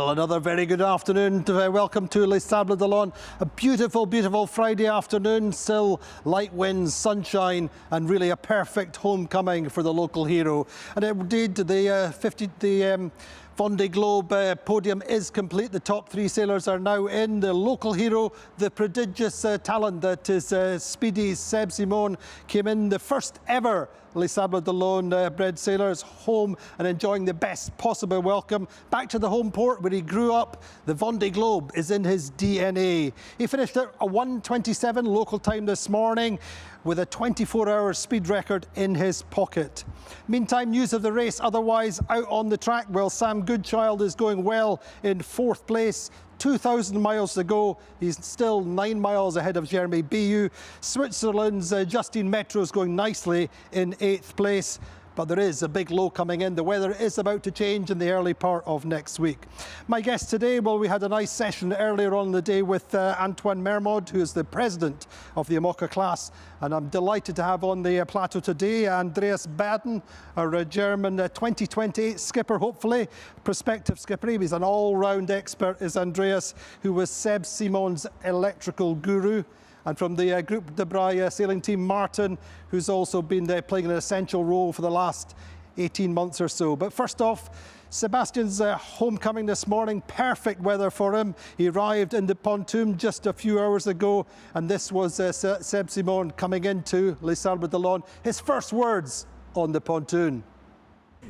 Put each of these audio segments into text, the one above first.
Well, another very good afternoon. Welcome to Les Sables d'Olonne. A beautiful, beautiful Friday afternoon. Still light winds, sunshine, and really a perfect homecoming for the local hero. And indeed, the Vendée Globe podium is complete. The top three sailors are now in. The local hero, the prodigious talent that is speedy Seb Simon, came in the first ever Les Sables d'Olonne bred sailors home and enjoying the best possible welcome back to the home port where he grew up. The Vendée Globe is in his DNA. He finished at a 1:27 local time this morning with a 24-hour speed record in his pocket. Meantime, news of the race otherwise out on the track. Well, Sam Goodchild is going well in fourth place. 2,000 miles to go. He's still 9 miles ahead of Jeremy Biou. Switzerland's Justine Metro is going nicely in 8th place. But there is a big low coming in. The weather is about to change in the early part of next week. My guest today, well, we had a nice session earlier on in the day with Antoine Mermod, who is the president of the IMOCA class. And I'm delighted to have on the plateau today Andreas Baden, our German 2028 skipper, hopefully, prospective skipper. He's an all-round expert, is Andreas, who was Seb Simon's electrical guru. And from the Groupe de Braille sailing team, Martin, who's also been playing an essential role for the last 18 months or so. But first off, Sebastian's homecoming this morning, perfect weather for him. He arrived in the pontoon just a few hours ago, and this was Seb Simon coming into Les Sables d'Olonne. His first words on the pontoon.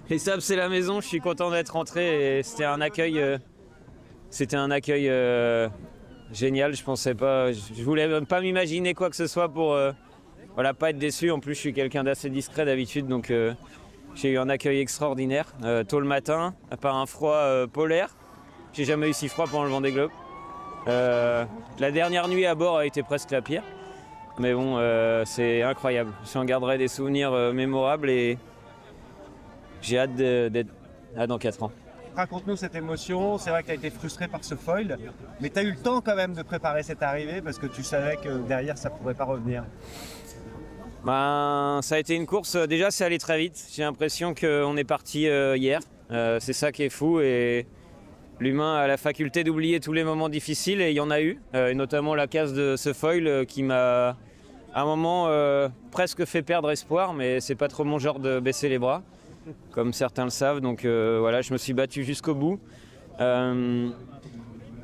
Les Sables, c'est la maison, je suis content d'être rentré et c'était un accueil génial, je pensais pas, je voulais même pas m'imaginer quoi que ce soit pour voilà, pas être déçu. En plus, je suis quelqu'un d'assez discret d'habitude, donc j'ai eu un accueil extraordinaire tôt le matin, par un froid polaire. J'ai jamais eu si froid pendant le Vendée Globe. La dernière nuit à bord a été presque la pire, mais bon, c'est incroyable. J'en garderai des souvenirs mémorables et j'ai hâte d'être dans 4 ans. Raconte-nous cette émotion. C'est vrai que tu as été frustré par ce foil, mais tu as eu le temps quand même de préparer cette arrivée parce que tu savais que derrière ça ne pourrait pas revenir. Ça a été une course, déjà c'est allé très vite. J'ai l'impression qu'on est parti hier. C'est ça qui est fou et l'humain a la faculté d'oublier tous les moments difficiles et il y en a eu, et notamment la casse de ce foil qui m'a à un moment presque fait perdre espoir, mais c'est pas trop mon genre de baisser les bras, comme certains le savent, donc voilà, je me suis battu jusqu'au bout.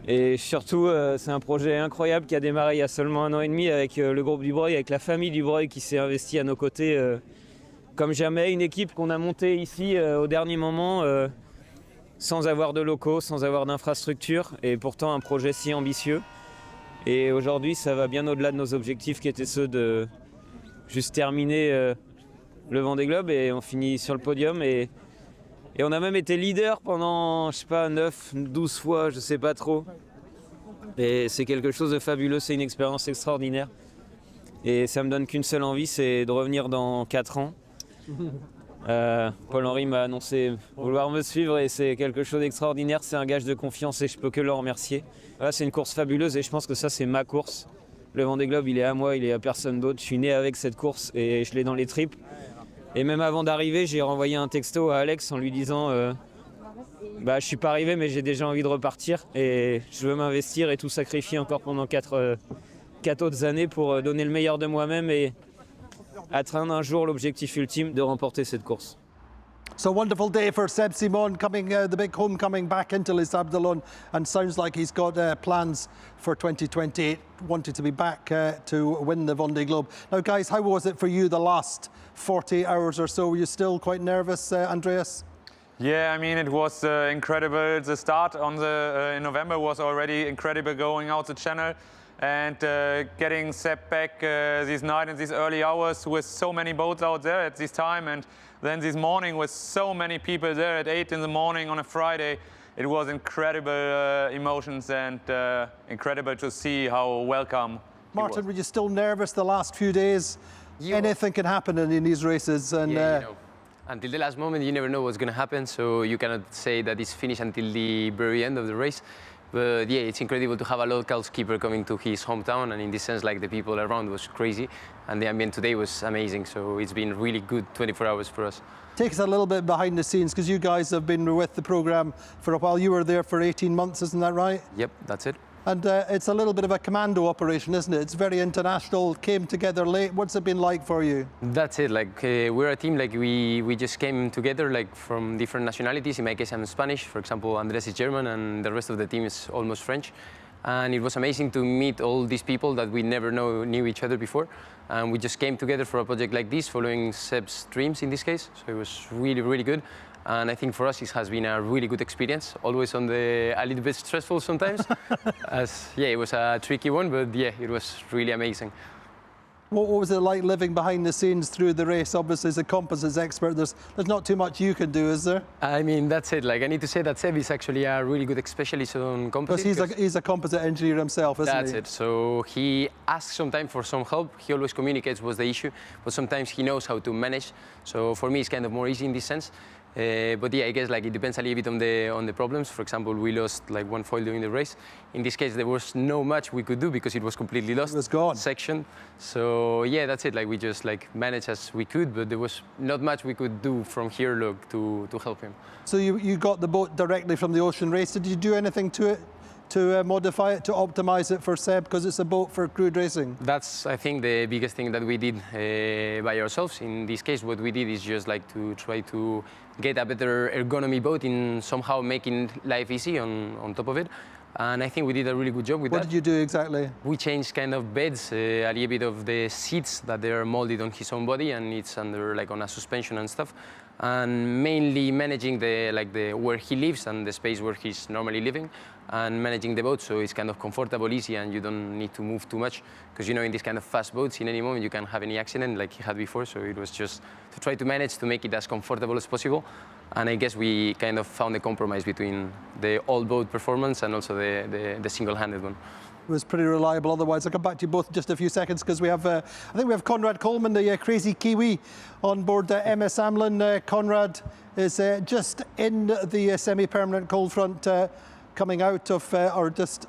Et surtout, c'est un projet incroyable qui a démarré il y a seulement 1 an et demi avec le groupe Dubreuil, avec la famille Dubreuil qui s'est investie à nos côtés comme jamais. Une équipe qu'on a montée ici au dernier moment, sans avoir de locaux, sans avoir d'infrastructure, et pourtant un projet si ambitieux. Et aujourd'hui, ça va bien au-delà de nos objectifs qui étaient ceux de juste terminer le Vendée Globe, et on finit sur le podium et on a même été leader pendant, je sais pas, 9, 12 fois, je sais pas trop. Et c'est quelque chose de fabuleux, c'est une expérience extraordinaire. Et ça me donne qu'une seule envie, c'est de revenir dans 4 ans. Paul-Henri m'a annoncé vouloir me suivre et c'est quelque chose d'extraordinaire, c'est un gage de confiance et je peux que le remercier. Voilà, c'est une course fabuleuse et je pense que ça c'est ma course. Le Vendée Globe, il est à moi, il est à personne d'autre. Je suis né avec cette course et je l'ai dans les tripes. Et même avant d'arriver, j'ai renvoyé un texto à Alex en lui disant je suis pas arrivé mais j'ai déjà envie de repartir et je veux m'investir et tout sacrifier encore pendant 4 autres années pour donner le meilleur de moi-même et atteindre un jour l'objectif ultime de remporter cette course. So wonderful day for Seb Simon coming, the big homecoming back into Les Sables d'Olonne, and sounds like he's got plans for 2028, wanting to be back to win the Vendée Globe. Now guys, how was it for you the last 48 hours or so? Were you still quite nervous, Andreas? Yeah, I mean, it was incredible. The start on in November was already incredible, going out the channel and getting Seb back this night in these early hours with so many boats out there at this time, and then this morning with so many people there at 8 in the morning on a Friday. It was incredible emotions and incredible to see how welcome. Martin, were you still nervous the last few days? Anything can happen in these races, and yeah, you know, until the last moment you never know what's going to happen, so you cannot say that it's finished until the very end of the race. But yeah, it's incredible to have a local skipper coming to his hometown, and in this sense, like the people around was crazy, and the ambient today was amazing. So it's been really good 24 hours for us. Take us a little bit behind the scenes, because you guys have been with the programme for a while. You were there for 18 months, isn't that right? Yep, that's it. And it's a little bit of a commando operation, isn't it? It's very international, came together late. What's it been like for you? That's it. Like we're a team. Like we just came together, like from different nationalities. In my case, I'm Spanish. For example, Andres is German, and the rest of the team is almost French. And it was amazing to meet all these people that we never knew each other before. And we just came together for a project like this, following Seb's dreams in this case. So it was really, really good. And I think for us, it has been a really good experience. Always a little bit stressful sometimes. It was a tricky one, but yeah, it was really amazing. What was it like living behind the scenes through the race? Obviously, as a composites expert, there's not too much you can do, is there? I mean, that's it. Like, I need to say that Seb is actually a really good specialist on composites. Because he's a composite engineer himself, isn't he? That's it. So he asks sometimes for some help. He always communicates what's the issue, but sometimes he knows how to manage. So for me, it's kind of more easy in this sense. But yeah, I guess like it depends a little bit on the problems. For example, we lost like one foil during the race. In this case, there was no much we could do because it was completely lost. It was gone. Section. So yeah, that's it. Like we just like managed as we could, but there was not much we could do from here, look, to help him. So you got the boat directly from the Ocean Race. Did you do anything to it to modify it, to optimize it for Seb, because it's a boat for crude racing? That's, I think, the biggest thing that we did by ourselves. In this case, what we did is just like to try to get a better ergonomy boat in somehow making life easy on top of it. And I think we did a really good job with that. What did you do exactly? We changed kind of beds, a little bit of the seats that they are molded on his own body, and it's under like on a suspension and stuff. And mainly managing where he lives and the space where he's normally living, and managing the boat so it's kind of comfortable, easy, and you don't need to move too much. Because in these kind of fast boats, in any moment you can have any accident like he had before. So it was just to try to manage to make it as comfortable as possible. And I guess we kind of found a compromise between the all-boat performance and also the single-handed one. It was pretty reliable. Otherwise, I'll come back to you both in just a few seconds, because we have, I think we have Conrad Coleman, the crazy Kiwi, on board MS Amlin. Conrad is just in the semi-permanent cold front, coming out of, or just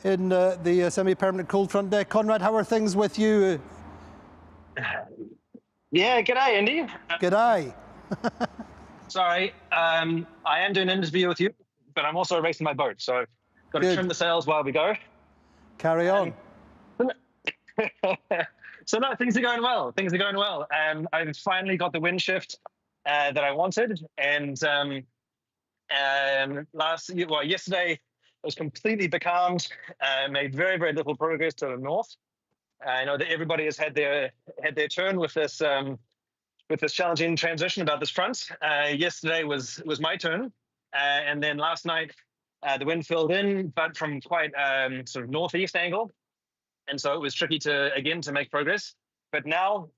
in the semi-permanent cold front. Conrad, how are things with you? Yeah, g'day, Andy. G'day. Sorry, I am doing an interview with you, but I'm also racing my boat, so got to trim the sails while we go. Carry on. So no, things are going well. Things are going well. I've finally got the wind shift that I wanted, and yesterday I was completely becalmed. Made very, very little progress to the north. I know that everybody has had their turn with this challenging transition about this front. Yesterday was my turn, and then last night the wind filled in, but from quite sort of northeast angle, and so it was tricky to make progress. But now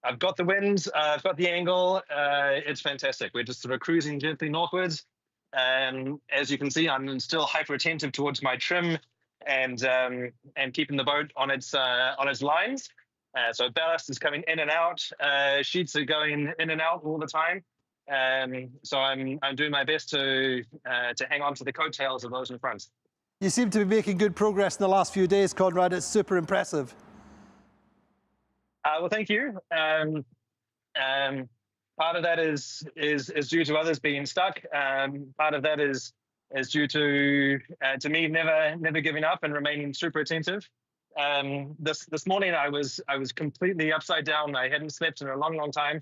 I've got the wind, I've got the angle. It's fantastic. We're just sort of cruising gently northwards. As you can see, I'm still hyper attentive towards my trim and keeping the boat on its lines. So ballast is coming in and out. Sheets are going in and out all the time. So I'm doing my best to hang on to the coattails of those in front. You seem to be making good progress in the last few days, Conrad. It's super impressive. Well, thank you. Part of that is due to others being stuck. Part of that is due to me never giving up and remaining super attentive. This morning I was completely upside down. I hadn't slept in a long time,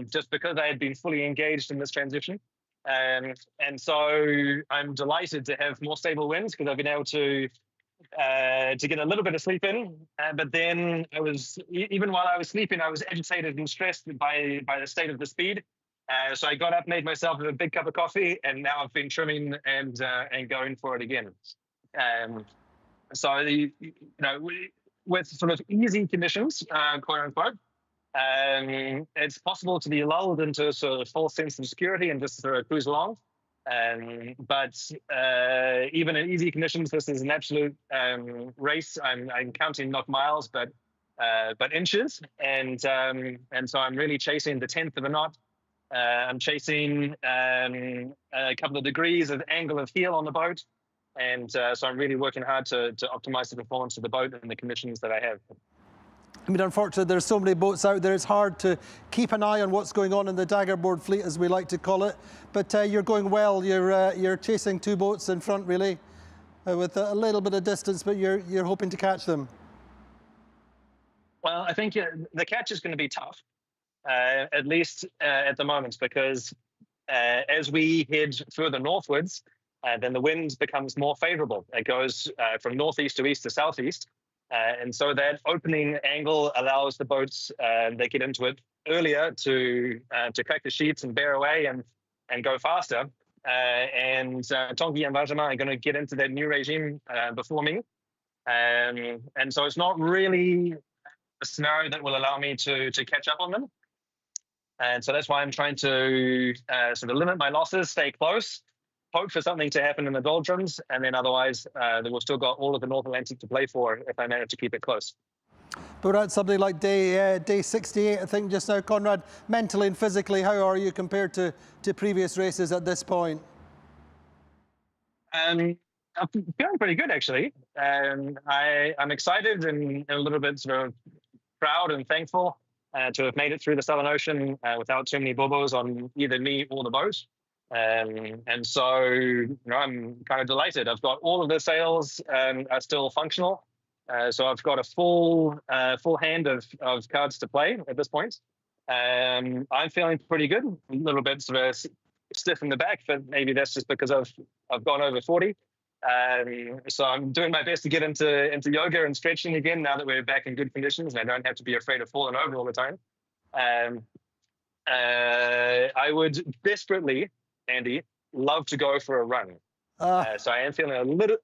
just because I had been fully engaged in this transition. And so I'm delighted to have more stable winds, because I've been able to get a little bit of sleep in. But then even while I was sleeping, I was agitated and stressed by the state of the speed. So I got up, made myself a big cup of coffee, and now I've been trimming and going for it again. So with sort of easy conditions, quote unquote, it's possible to be lulled into a sort of false sense of security and just sort of cruise along. But even in easy conditions, this is an absolute race. I'm counting not miles, but inches, and so I'm really chasing the 10th of a knot I'm chasing a couple of degrees of angle of heel on the boat. And so I'm really working hard to optimize the performance of the boat and the conditions that I have. I mean, unfortunately, there's so many boats out there, it's hard to keep an eye on what's going on in the Daggerboard fleet, as we like to call it. But you're going well. You're chasing two boats in front, really, with a little bit of distance, but you're hoping to catch them. Well, I think the catch is going to be tough, at least at the moment, because as we head further northwards, then the wind becomes more favorable. It goes from northeast to east to southeast. And so that opening angle allows the boats that get into it earlier to crack the sheets and bear away and go faster. And Tanguy and Benjamin are going to get into that new regime before me. And so it's not really a scenario that will allow me to catch up on them. And so that's why I'm trying to sort of limit my losses, stay close, hope for something to happen in the doldrums, and then otherwise we've still got all of the North Atlantic to play for if I manage to keep it close. But we're at something like day 68, I think, just now. Conrad, mentally and physically, how are you compared to previous races at this point? I'm feeling pretty good, actually. I'm excited and a little bit sort of proud and thankful to have made it through the Southern Ocean without too many bobos on either me or the boat. And so, I'm kind of delighted. I've got all of the sails are still functional. So I've got a full hand of cards to play at this point. I'm feeling pretty good. A little bit sort of stiff in the back, but maybe that's just because I've gone over 40. So I'm doing my best to get into yoga and stretching again now that we're back in good conditions and I don't have to be afraid of falling over all the time. I would desperately, Andy, love to go for a run. So I am feeling a little,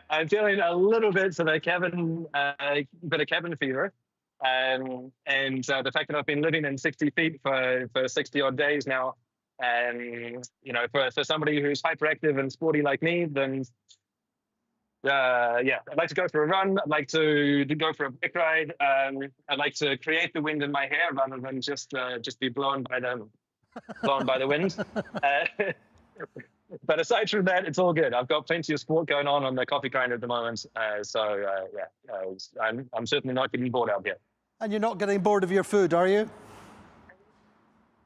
I'm feeling a little bit sort of bit of cabin fever. And the fact that I've been living in 60 feet for 60 odd days now, and for somebody who's hyperactive and sporty like me, then I'd like to go for a run. I'd like to go for a bike ride. I'd like to create the wind in my hair rather than just be blown by the wind. But aside from that, it's all good. I've got plenty of sport going on the coffee grinder at the moment. I'm certainly not getting bored out here. And you're not getting bored of your food, are you?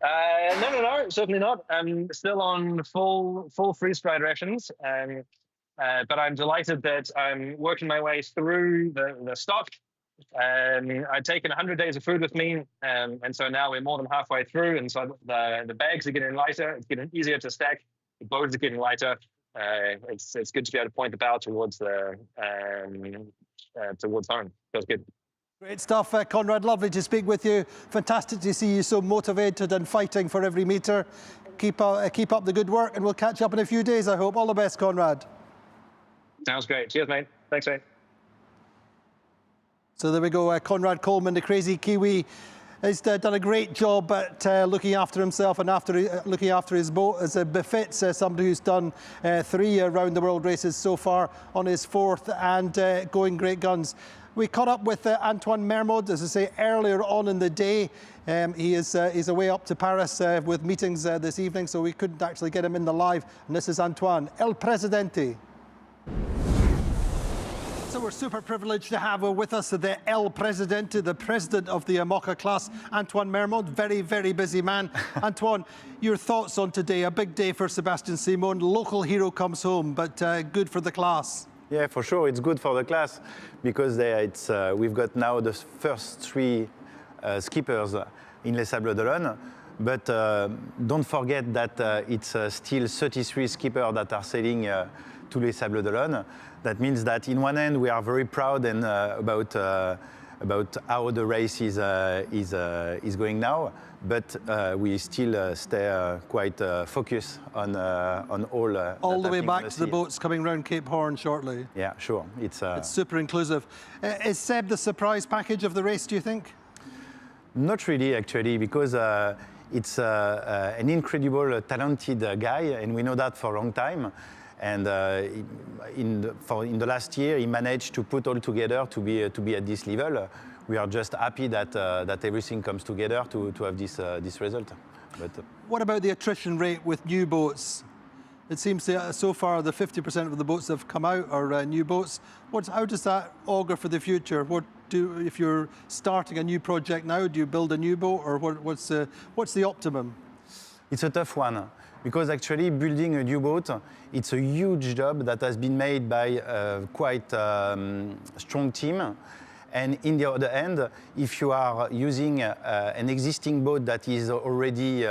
No, certainly not. I'm still on full freeze-dried rations. But I'm delighted that I'm working my way through the stock. I'd taken 100 days of food with me, and so now we're more than halfway through, and so the bags are getting lighter. It's getting easier to stack. The boats are getting lighter. It's good to be able to point the bow towards home. Feels good. Great stuff, Conrad. Lovely to speak with you. Fantastic to see you so motivated and fighting for every metre. Keep up the good work, and we'll catch up in a few days, I hope. All the best, Conrad. Sounds great. Cheers, mate. Thanks, mate. So there we go. Conrad Coleman, the crazy Kiwi, has done a great job at looking after himself and looking after his boat, as it befits somebody who's done 3 round-the-world races so far, on his 4th, and going great guns. We caught up with Antoine Mermod, as I say, earlier on in the day. He's away up to Paris with meetings this evening, so we couldn't actually get him in the live. And this is Antoine, El Presidente. So we're super privileged to have with us the El Presidente, the president of the IMOCA class, Antoine Mermod. Very, very busy man. Antoine, your thoughts on today? A big day for Sébastien Simon. Local hero comes home, but good for the class. Yeah, for sure, it's good for the class because we've got now the first 3 skippers in Les Sables d'Olonne. But don't forget that it's still 33 skippers that are sailing to Les Sables d'Olonne. That means that in one end we are very proud and about how the race is going now, but we still stay quite focused on all the way back to the boats coming round Cape Horn shortly. Yeah, sure. It's super inclusive. Is Seb the surprise package of the race, do you think? Not really, actually, because it's an incredible, talented guy, and we know that for a long time. And in the last year, he managed to put all together to be at this level. We are just happy that everything comes together to have this result. But What about the attrition rate with new boats? It seems that so far the 50% of the boats that have come out are new boats. How does that augur for the future? If you're starting a new project now, do you build a new boat, or what's the optimum? it's a tough one, because actually building a new boat, it's a huge job that has been made by a quite strong team. And in the other hand, if you are using an existing boat that is already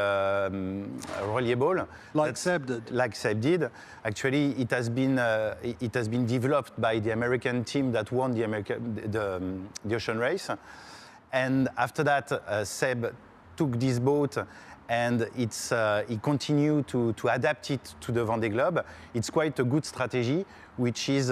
reliable, Like Seb did. like Seb did, actually it has been developed by the American team that won the ocean race. And after that, Seb took this boat and he continued to adapt it to the Vendée Globe. It's quite a good strategy, which is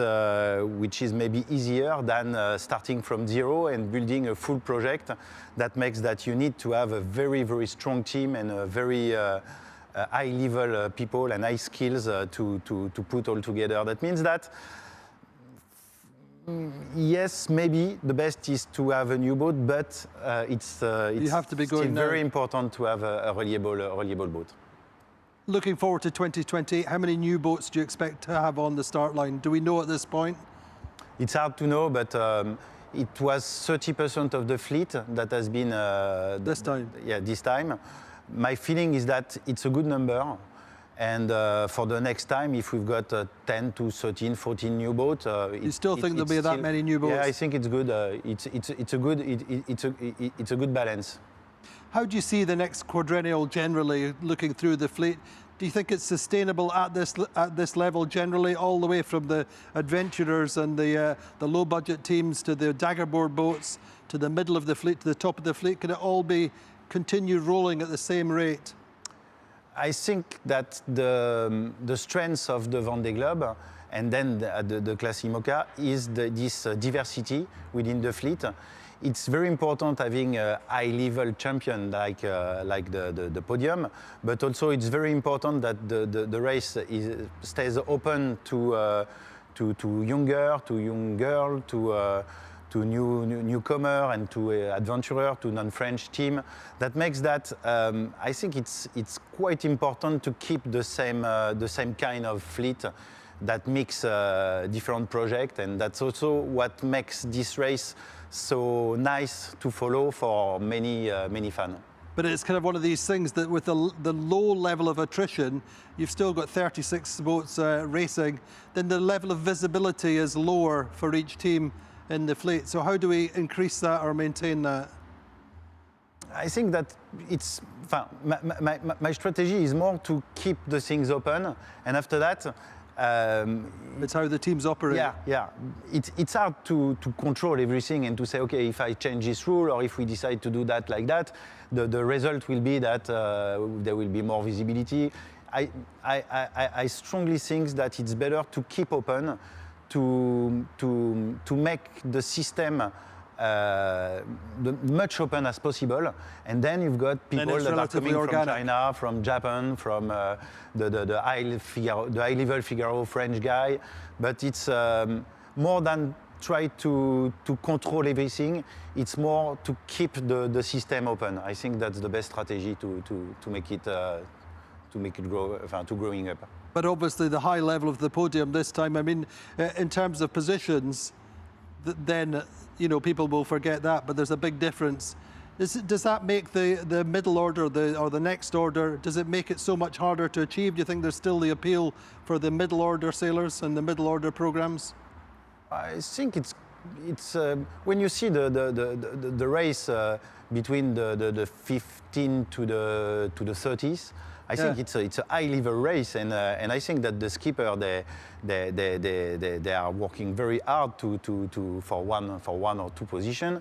maybe easier than starting from zero and building a full project. That makes that you need to have a very, very strong team and a very high level people and high skills to put all together. That means that yes, maybe the best is to have a new boat, but it's have to be going now. very important to have a reliable boat. Looking forward to 2020, how many new boats do you expect to have on the start line? Do we know at this point? It's hard to know, but it was 30% of the fleet that has been This time? Yeah, this time. My feeling is that it's a good number. And for the next time, if we've got 10 to 13, 14 new boats, You still think there'll be that many new boats? Yeah, I think it's good. It's a good balance. How do you see the next quadrennial generally looking through the fleet? Do you think it's sustainable at this level generally, all the way from the adventurers and the low budget teams to the daggerboard boats to the middle of the fleet to the top of the fleet? Can it all continue rolling at the same rate? I think that the strength of the Vendée Globe and then the Class IMOCA is this diversity within the fleet. It's very important having a high-level champion like the podium, but also it's very important that the race stays open to young girl, to newcomer and to adventurer, to non-French team. That makes that I think it's quite important to keep the same kind of fleet that mix different projects, and that's also what makes this race so nice to follow for many fans. But it's kind of one of these things that with the low level of attrition, you've still got 36 boats racing, then the level of visibility is lower for each team in the fleet. So how do we increase that or maintain that? I think that it's my strategy is more to keep the things open, and after that It's how the teams operate. yeah. It's hard to control everything and to say, okay, if I change this rule or if we decide to do that like that, the result will be that there will be more visibility. I strongly think that it's better to keep open, to make the system much open as possible, and then you've got people that are coming from China, from Japan, from the high-level Figaro French guy. But it's more than try to control everything. It's more to keep the system open. I think that's the best strategy to make it grow, to growing up. But obviously the high level of the podium this time, I mean, in terms of positions, then, you know, people will forget that, but there's a big difference. Does that make the middle order or the next order, does it make it so much harder to achieve? Do you think there's still the appeal for the middle order sailors and the middle order programs? I think it's when you see the race between the 15 to the 30s, I think it's a high-level race, and I think that the skipper they are working very hard for one or two position,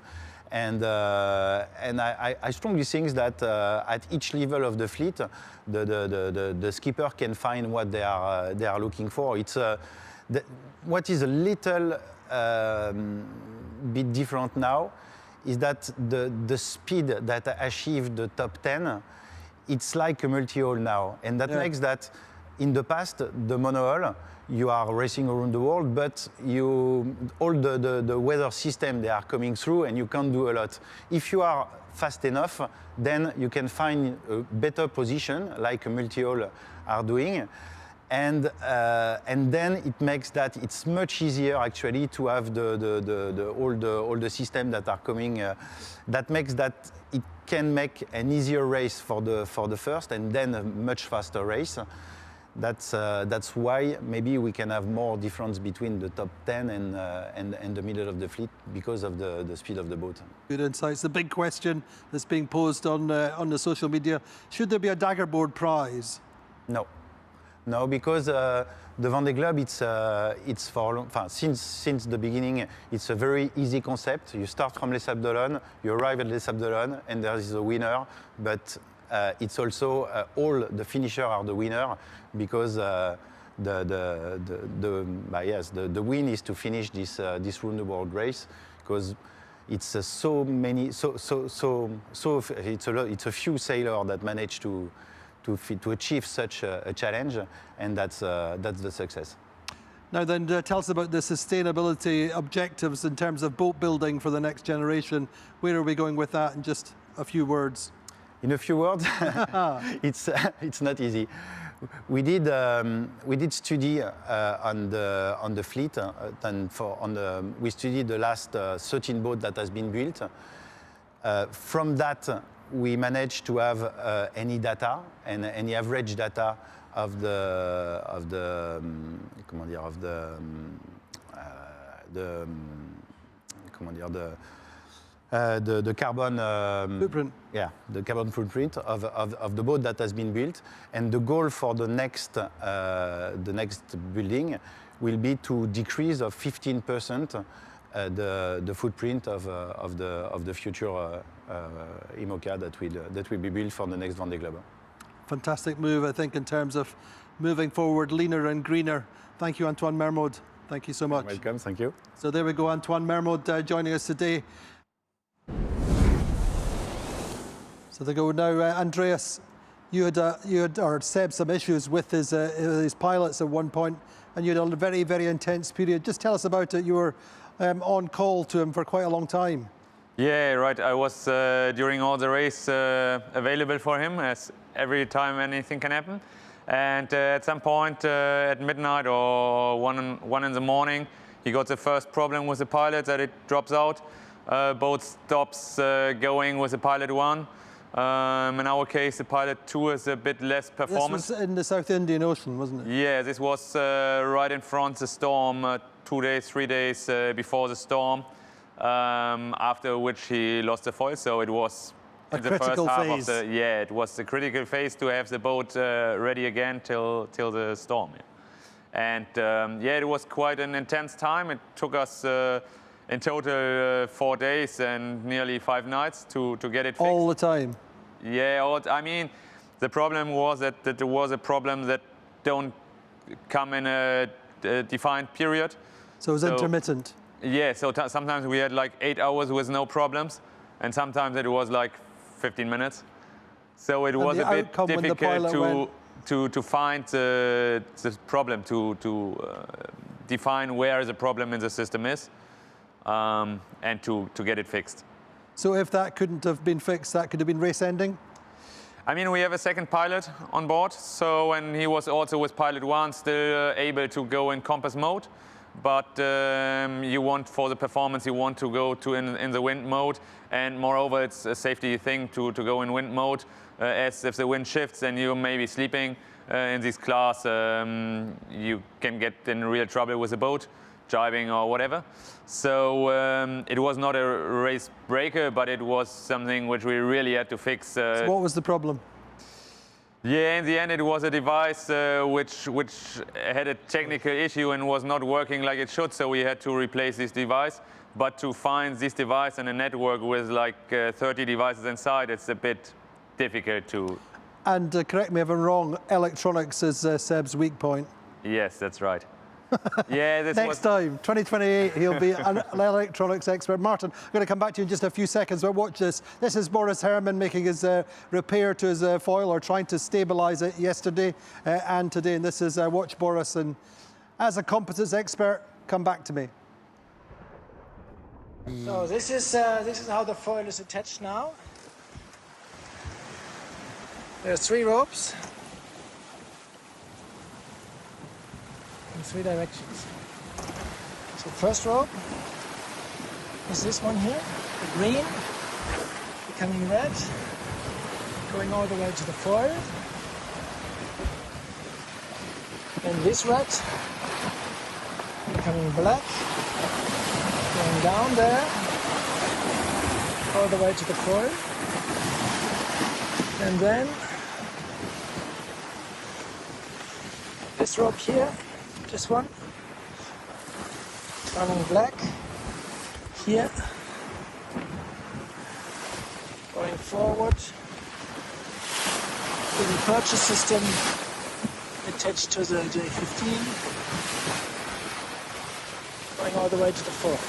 and I strongly think that at each level of the fleet, the skipper can find what they are looking for. It's what is a little bit different now is that the speed that achieved the top 10. It's like a multi-hull now, and that makes that in the past, the monohull, you are racing around the world, but all the weather system, they are coming through and you can't do a lot. If you are fast enough, then you can find a better position, like a multi-hull are doing. And then it makes that it's much easier actually to have all the system that are coming. That makes that it can make an easier race for the first, and then a much faster race. That's why maybe we can have more difference between the top 10 and the middle of the fleet because of the speed of the boat. Good insights. The big question that's being posed on the social media: should there be a Daggerboard prize? No, because the Vendée Globe, it's for since the beginning, it's a very easy concept. You start from Les Sables d'Olonne, you arrive at Les Sables d'Olonne, and there is a winner. But it's also all the finishers are the winner because the win is to finish this round the world race because it's it's a few sailors that manage to achieve such a challenge, and that's the success. Now then, tell us about the sustainability objectives in terms of boat building for the next generation. Where are we going with that in just a few words? In a few words, it's not easy. We did study on the fleet, we studied the last 13 boats that has been built. From that, we managed to have any data and any average data of the carbon footprint. Yeah, the carbon footprint of the boat that has been built, and the goal for the next building will be to decrease of 15% the footprint of the future IMOCA that will be built for the next Vendée Globe. Fantastic move, I think, in terms of moving forward, leaner and greener. Thank you, Antoine Mermod. Thank you so much. Welcome, thank you. So there we go, Antoine Mermod joining us today. So they go now, Andreas. You had or Seb some issues with his pilots at one point, and you had a very, very intense period. Just tell us about it. You were on call to him for quite a long time. Yeah, right. I was during all the race available for him, as every time anything can happen. And at some point at midnight or one in the morning, he got the first problem with the pilot that it drops out. Both stops going with the pilot 1. In our case, the pilot 2 is a bit less performance. This was in the South Indian Ocean, wasn't it? Yeah, this was right in front of the storm, 2 days, 3 days before the storm, after which he lost the foil. So it was a the first critical half phase. of the it was the critical phase to have the boat ready again till the storm. And it was quite an intense time. It took us in total 4 days and nearly 5 nights to get it fixed. All the time? Yeah, I mean, the problem was that there was a problem that don't come in a defined period. So it was intermittent? Yeah, so sometimes we had like 8 hours with no problems, and sometimes it was like 15 minutes. So it was a bit difficult to find the problem, to define where the problem in the system is, and to get it fixed. So if that couldn't have been fixed, that could have been race ending? I mean, we have a second pilot on board, so and he was also with pilot 1 still able to go in compass mode. But you want, for the performance, you want to go in the wind mode, and moreover, it's a safety thing to go in wind mode, as if the wind shifts and you may be sleeping in this class, you can get in real trouble with the boat, jibing or whatever. So it was not a race breaker, but it was something which we really had to fix. So what was the problem? Yeah, in the end it was a device which had a technical issue and was not working like it should, so we had to replace this device. But to find this device in a network with like 30 devices inside, it's a bit difficult to... And correct me if I'm wrong, electronics is Seb's weak point. Yes, that's right. Yeah, this Next time, 2028, he'll be an electronics expert. Martin, I'm going to come back to you in just a few seconds, but watch this. This is Boris Herrmann making his repair to his foil, or trying to stabilise it yesterday and today. And this is, watch Boris, and as a composites expert, come back to me. So this is how the foil is attached now. There's 3 ropes in 3 directions. So first rope is this one here, the green, becoming red, going all the way to the foil. And this red becoming black, going down there, all the way to the foil. And then this rope here, this one, turning black here, going forward to the purchase system attached to the J15, going all the way to the floor.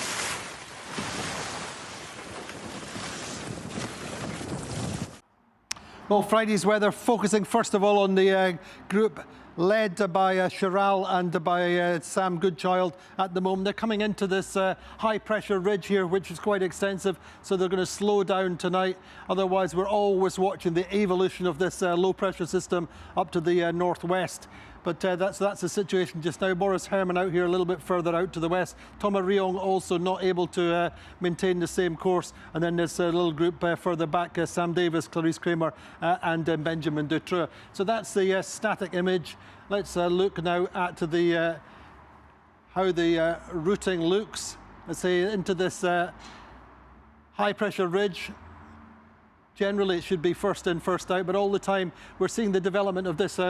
Well, Friday's weather focusing first of all on the group led by Chiral and by Sam Goodchild at the moment. They're coming into this high pressure ridge here, which is quite extensive, so they're going to slow down tonight. Otherwise, we're always watching the evolution of this low pressure system up to the northwest. But that's the situation just now. Boris Herrmann out here a little bit further out to the west. Thomas Riong also not able to maintain the same course. And then this little group further back, Sam Davis, Clarice Kramer and Benjamin Dutroux. So that's the static image. Let's look now at the how the routing looks. Let's say into this high pressure ridge. Generally, it should be first in, first out, but all the time we're seeing the development of this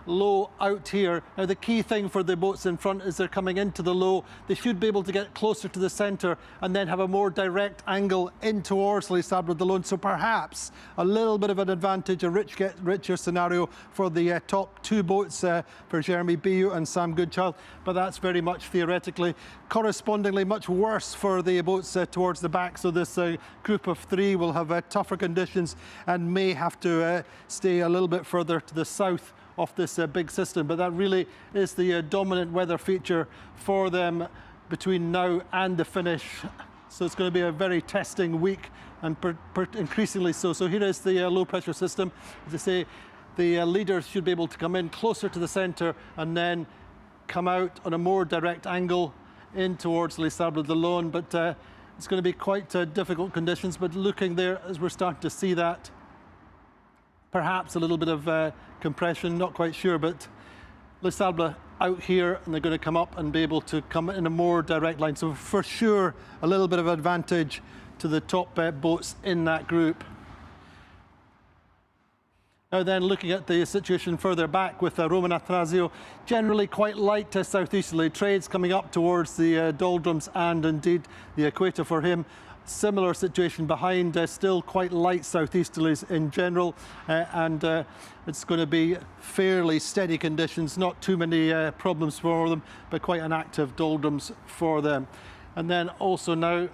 low out here. Now, the key thing for the boats in front is they're coming into the low. They should be able to get closer to the centre and then have a more direct angle in towards Les Sables d'Olonne. So perhaps a little bit of an advantage, a richer scenario for the top 2 boats for Jeremy Biou and Sam Goodchild, but that's very much theoretically. Correspondingly, much worse for the boats towards the back. So this group of 3 will have tougher conditions and may have to stay a little bit further to the south of this big system. But that really is the dominant weather feature for them between now and the finish. So it's going to be a very testing week, and increasingly so. So here is the low pressure system. As I say, the leaders should be able to come in closer to the centre and then come out on a more direct angle in towards Les Sables d'Olonne. But it's going to be quite difficult conditions, but looking there as we're starting to see that, perhaps a little bit of compression, not quite sure, but Les Sables out here, and they're going to come up and be able to come in a more direct line. So for sure, a little bit of advantage to the top boats in that group. Now then, looking at the situation further back with Roman Athanasio, generally quite light southeasterly trades coming up towards the doldrums and indeed the equator for him. Similar situation behind, still quite light southeasterlies in general, and it's going to be fairly steady conditions, not too many problems for them, but quite an active doldrums for them. And then also now,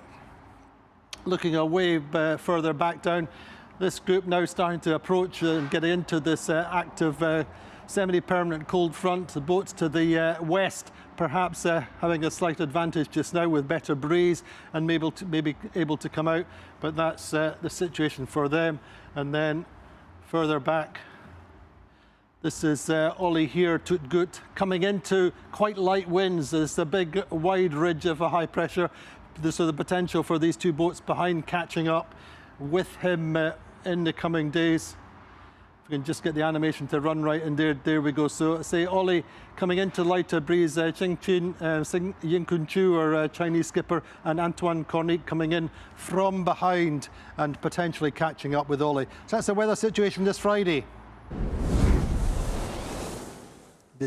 looking away further back down, this group now starting to approach and get into this active semi-permanent cold front. The boats to the west perhaps having a slight advantage just now with better breeze and maybe able to come out, but that's the situation for them. And then further back, this is Ollie here, Tut Gut, coming into quite light winds. There's a big wide ridge of a high pressure, so the potential for these 2 boats behind catching up with him in the coming days. If we can just get the animation to run right, and there we go. So say Ollie coming into lighter breeze, Ying Kun Chu, our Chinese skipper, and Antoine Cornic coming in from behind and potentially catching up with Ollie. So that's the weather situation this Friday.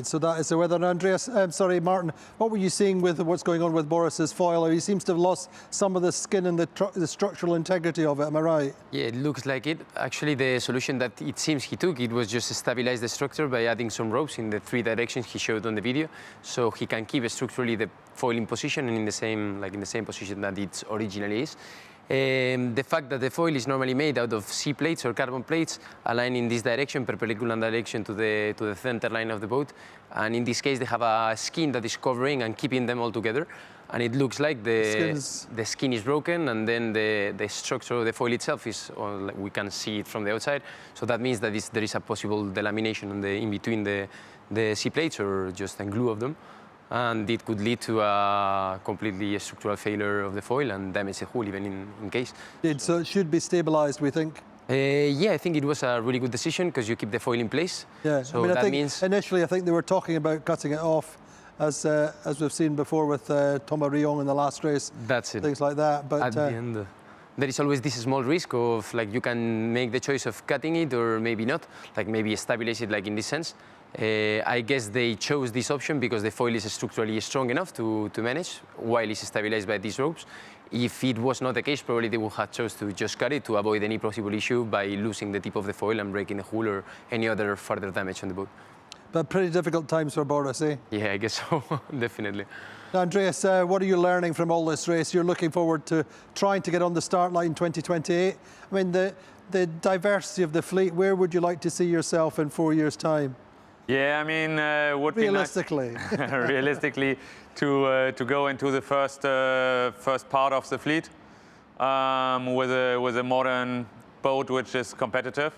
So that is the weather. Andreas, sorry, Martin, what were you seeing with what's going on with Boris's foil? He seems to have lost some of the skin and the structural integrity of it, am I right? Yeah, it looks like it. Actually, the solution that it seems he took, it was just to stabilize the structure by adding some ropes in the 3 directions he showed on the video, so he can keep structurally the foil in position and in the same position that it originally is. The fact that the foil is normally made out of C plates or carbon plates aligned in this direction, perpendicular direction to the center line of the boat. And in this case, they have a skin that is covering and keeping them all together. And it looks like the skin is broken, and then the structure of the foil itself is, we can see it from the outside. So that means that there is a possible delamination in between the C plates or just a glue of them. And it could lead to a completely structural failure of the foil and damage the hull even in case. So it should be stabilised, we think? Yeah, I think it was a really good decision because you keep the foil in place. Yeah, so I think means initially I think they were talking about cutting it off, as we've seen before with Thomas Riong in the last race. That's it. Things like that. But at the end, there is always this small risk of like you can make the choice of cutting it or maybe not, like maybe stabilize it like in this sense. I guess they chose this option because the foil is structurally strong enough to manage while it's stabilized by these ropes. If it was not the case, probably they would have chose to just cut it to avoid any possible issue by losing the tip of the foil and breaking the hull or any other further damage on the boat. But pretty difficult times for Boris, eh? Yeah, I guess so, definitely. Now, Andreas, what are you learning from all this race? You're looking forward to trying to get on the start line in 2028. I mean, the diversity of the fleet, where would you like to see yourself in 4 years' time? Yeah, I mean, would realistically, be nice, realistically, to go into the first part of the fleet with a modern boat which is competitive.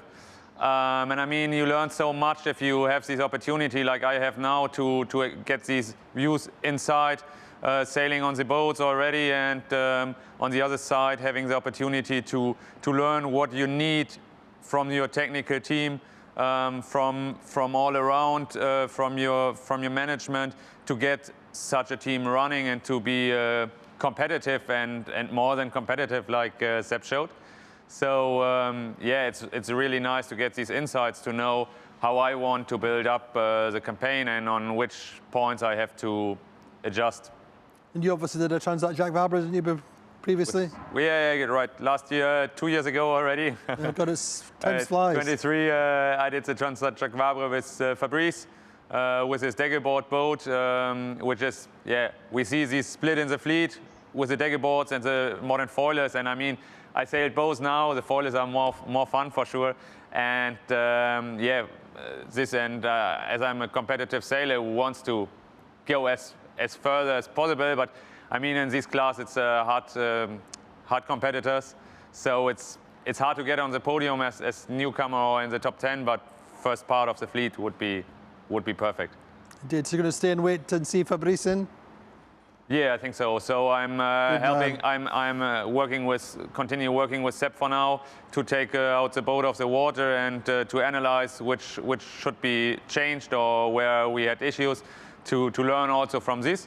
And I mean, you learn so much if you have this opportunity, like I have now, to get these views inside, sailing on the boats already, and on the other side, having the opportunity to learn what you need from your technical team. From all around, from your management, to get such a team running and to be competitive and more than competitive, like Sepp showed. So yeah, it's really nice to get these insights to know how I want to build up the campaign and on which points I have to adjust. And you obviously did a Transat Jacques Vabre, didn't you, previously? Yeah, right. Last year, 2 years ago already. Yeah, got it, time flies. 23, I did the Transat Jacques Vabre with Fabrice, with his Deggerboard boat, which is, yeah, we see this split in the fleet with the Deggerboards and the modern foilers. And I mean, I sailed both now. The foilers are more fun for sure. And yeah, this and as I'm a competitive sailor who wants to go as further as possible, but I mean, in this class, it's hard competitors, so it's hard to get on the podium as newcomer or in the top 10. But first part of the fleet would be perfect. Indeed. So you're going to stay and wait and see Fabrice in? Yeah, I think so. So I'm helping. I'm continue working with Sepp for now to take out the boat off the water and to analyze which should be changed or where we had issues to learn also from this.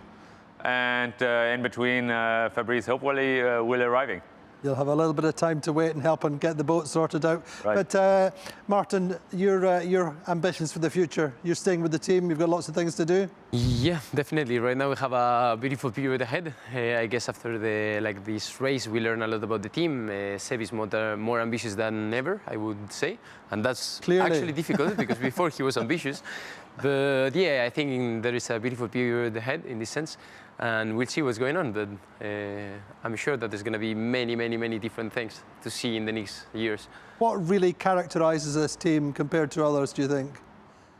And in between, Fabrice hopefully will arriving. You'll have a little bit of time to wait and help and get the boat sorted out. Right. But Martin, your ambitions for the future, you're staying with the team, you've got lots of things to do? Yeah, definitely. Right now we have a beautiful period ahead. I guess after this race, we learn a lot about the team. Seb is more ambitious than ever, I would say. And that's Clearly. Actually difficult because before he was ambitious. But yeah, I think there is a beautiful period ahead in this sense. And we'll see what's going on, but I'm sure that there's going to be many different things to see in the next years. What really characterises this team compared to others, do you think?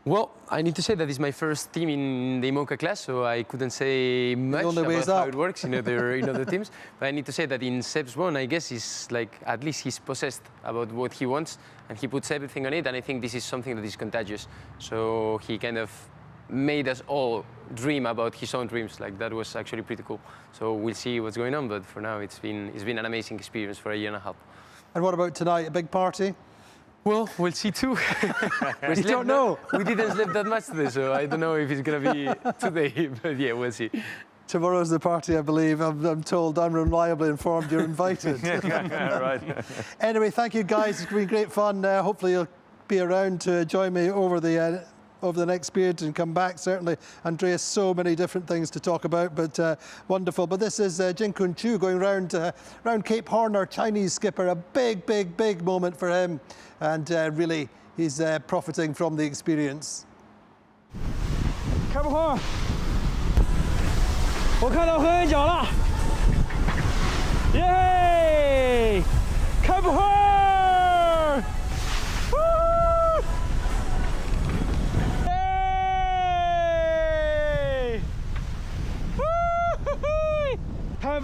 Well, I need to say that it's my first team in the IMOCA class, so I couldn't say much about how it works in other teams. But I need to say that in Seb's one, I guess he's like, at least he's possessed about what he wants, and he puts everything on it, and I think this is something that is contagious. So he kind of made us all dream about his own dreams. Like that was actually pretty cool. So we'll see what's going on, but for now it's been an amazing experience for a year and a half. And what about tonight? A big party? Well, we'll see too. You don't know. We didn't sleep that much today, so I don't know if it's gonna be today. But yeah, we'll see. Tomorrow's the party, I believe. I'm told, I'm reliably informed you're invited. Yeah, right. Anyway, thank you guys. It's been great fun. Hopefully you'll be around to join me over the next period and come back. Certainly, Andreas, so many different things to talk about, but wonderful. But this is Jin Kun Chu going round Cape Horn, our Chinese skipper. A big moment for him, and really he's profiting from the experience. 开不空，我看到黑人脚了，耶！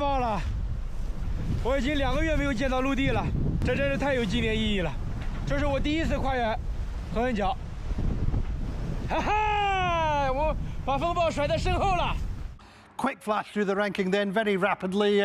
棒了！我已经2个月没有见到陆地了，这真是太有纪念意义了。这是我第一次跨越合恩角，哈哈！我把风暴甩在身后了。 Quick flash through the ranking then, very rapidly.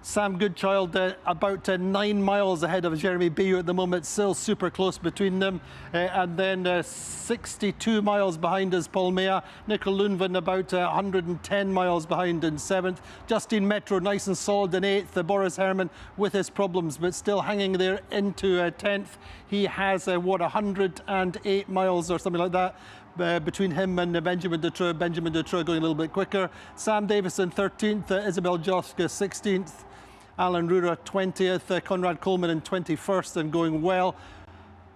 Sam Goodchild about 9 miles ahead of Jeremy Bayou at the moment, still super close between them. And then 62 miles behind is Paul Mea. Nicol Lundvin about 110 miles behind in 7th. Justine Metro nice and solid in 8th. Boris Herrmann with his problems but still hanging there into 10th. He has 108 miles or something like that. Between him and Benjamin Dutroux. Benjamin Dutroux going a little bit quicker. Sam Davison 13th, Isabel Joska 16th, Alan Rura 20th, Conrad Coleman in 21st and going well.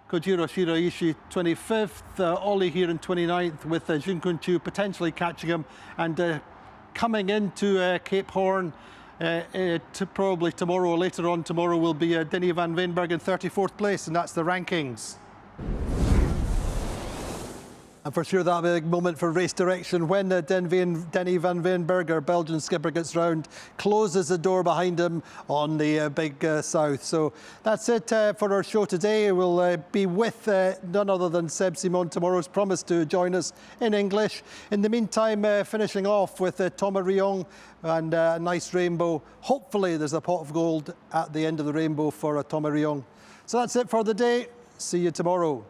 Kojiro Shiraishi 25th, Ollie here in 29th with Jun Kun Chu potentially catching him and coming into Cape Horn. Probably tomorrow or later on tomorrow will be Denny van Veenberg in 34th place, and that's the rankings. And for sure that'll be a big moment for race direction when Denny van Veenberg, our Belgian skipper, gets round, closes the door behind him on the big south. So that's it for our show today. We'll be with none other than Seb Simon tomorrow. He's promised to join us in English. In the meantime, finishing off with Thomas Riong and a nice rainbow. Hopefully there's a pot of gold at the end of the rainbow for Thomas Riong. So that's it for the day. See you tomorrow.